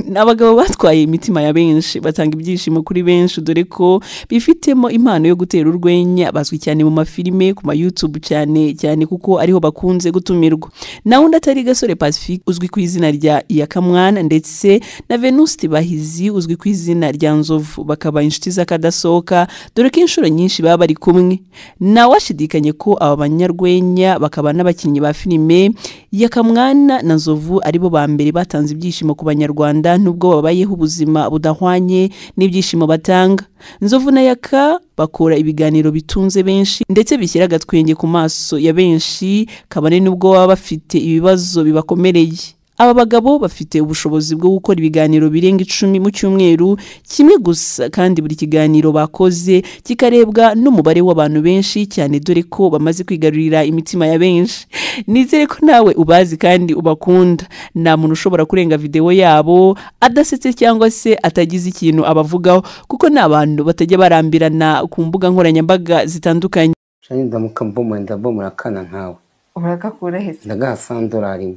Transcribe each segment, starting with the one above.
N'abagabo batwaye imitima ya benshi batanga ibyishimo kuri benshi dore ko bifitemo impano yo gutera urwenya bazwi cyane mu mafilime ku ma YouTube cyane kuko ariho bakunze gutumirwa. Na undi atari Gasore Pacifique uzwi ku izina rya Yakamwana ndetse na Venuste Bahizi uzwi ku izina rya Nzovu bakaba inshuti z'akadasohoka dore ko inshuro nyinshi baba bari kumwe. Na washidikanye ko aba banyarwenya bakaba n'abakinnyi ba filime Yakamwana na Nzovu aribo ba mbere batanze ibyishimo ku banyarwanda nubwo babayeho ubuzima budahwanye n'ibyishimo batanga. Nzovu na Yaka bakora ibiganiro bitunze benshi ndetse bishyira agatwenge ku maso ya benshi kabane nubwo baba bafite ibibazo bibakomereye. Aba bagabo bafite ubushobozi bwo gukora ibiganiro birenga 10 mu cyumweru kimwe gusa kandi buri kiganiro bakoze kikarebwa n'umubare w'abantu benshi cyane dore ko bamaze kwigarurira imitima ya benshi. Nizere ko nawe ubazi kandi ubakunda. Nta muntu ushobora kurenga video yabo adasetse cyangwa se atagize ikintu abavugaho kuko n'abantu batajya barambirana ku mbuga nkoranyambaga zitandukanye. Shani ndamukambomwe ndabomura kana nkawe. Uragakura hese? Ndagaha $100.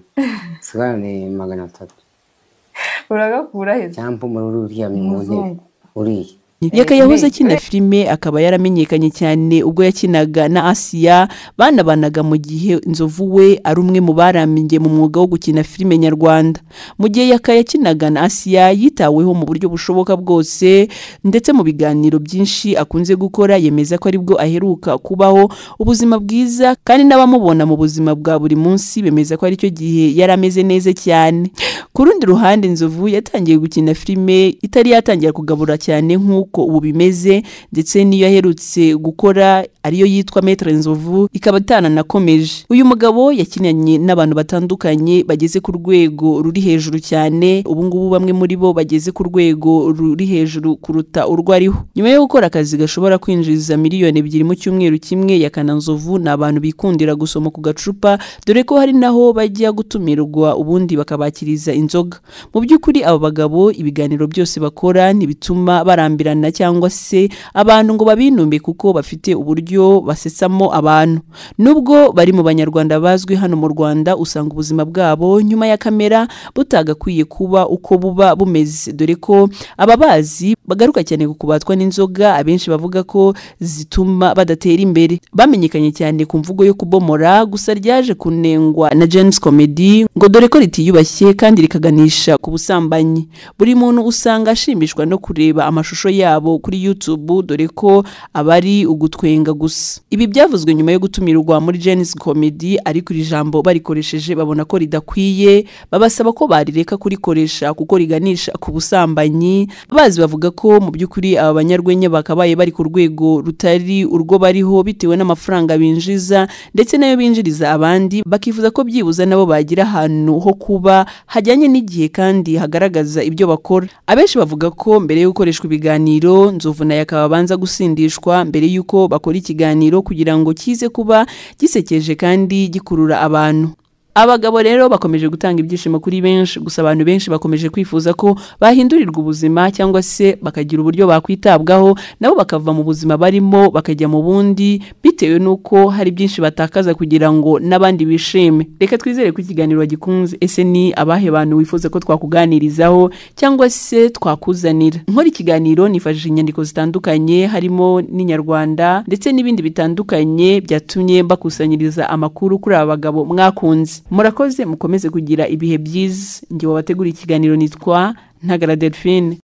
Sigane 300. Uragakura hese? Cyambo muri uryamye mu ntebe. Uri Yaka yahoze akina filime akaba yaramenyekanye cyane ubwo yakinaga na Asia banabanaga mu gihe Nzovu we ari umwe mu barambye mu mwuga wo gukina filime nyarwanda. Mu gihe Yaka yakinaga na Asia yitaweho mu buryo bushoboka bwose ndetse mu biganiro byinshi akunze gukora yemeza ko aribwo aheruka kubaho ubuzima bwiza kandi n'abamubona mu buzima bwa buri munsi bemeza ko ari cyo gihe yarameze neza cyane. Ku rundi ruhande Nzovu yatangiye gukina filime itari yatangira kugabura cyane nk'uko ubu bimeze ndetse niyo yaherutse gukora ariyo yitwa Maître Nzovu ikaba itananakomeje. Uyu mugabo yakinanye n'abantu batandukanye bageze ku rwego ruri hejuru cyane ubu ngubu bamwe muri bo bageze ku rwego ruri hejuru kuruta urwo ariho. Nyuma yo gukora akazi gashobora kwinjiza miliyoni 2 mu cyumweru kimwe Yakana Nzovu n'abantu bikundira gusoma ku gacupa dore ko hari naho bajya gutumirwa ubundi bakabakiriza inzoga. Mu by'ukuri aba bagabo ibiganiro byose bakora ntibituma barambirana cyangwa se abantu ngo babinumbe kuko bafite uburyo basesamo abantu. Nubwo bari mu banyarwanda bazwi hano mu Rwanda usanga ubuzima bwabo nyuma ya kamera butagakwiye kuba uko buba bumeze dore ko ababazi bagaruka cyane kukubatwa n'inzoga abenshi bavuga ko zituma badatera imbere. Bamenyekanye cyane ku mvugo yo kubomora gusa ryaje kunengwa na James Comedy ngo dore ko ritiyubashye kandi rikaganisha ku busambanyi. Buri muntu usanga ashimishwa no kureba amashusho yabo kuri YouTube dore ko abari ugutwenga gusa. Ibi byavuzwe nyuma yo gutumirwa muri James Comedy ariko iri jambo barikoresheje babona ko ridakwiye babasaba ko barireka kurikoresha kuko riganisha ku busambanyi. Bazi bavuga ko mu by'ukuri aba banyarwenya bakabaye bari ku rwego rutari urwo bariho bitewe n'amafaranga binjiza ndetse nayo binjiriza abandi bakifuza ko byibuza nabo bagira ahantu ho kuba hajyanye n'igihe kandi hagaragaza ibyo bakora. Abenshi bavuga ko mbere yo gukoreshwa ibiganiro Nzovu na Yaka babanza gusindishwa mbere yuko bakora ikiganiro kugira ngo kize kuba gisekeje kandi gikurura abantu. Abagabo rero bakomeje gutanga ibyishimo kuri benshi gusa abantu benshi bakomeje kwifuza ko bahindurirwa ubuzima cyangwa se bakagira uburyo bakwitabwaho nabo bakava mu buzima barimo bakajya mu bundi bitewe nuko hari byinshi batakaza kugira ngo nabandi bishime. Reka twizere ko ikiganiro gikunze. Ese ni abahe bantu wifuza ko twakuganirizaho cyangwa se twakuzanira? Nkora ikiganiro nifashishije inyandiko zitandukanye harimo n'inyarwanda ndetse n'ibindi bitandukanye byatumye bakusanyiriza amakuru kuri aba bagabo mwakunze. Murakoze mukomeze kugira ibihe byiza. Ngiye wabategura ikiganiro nitwa Ntagara Delphine.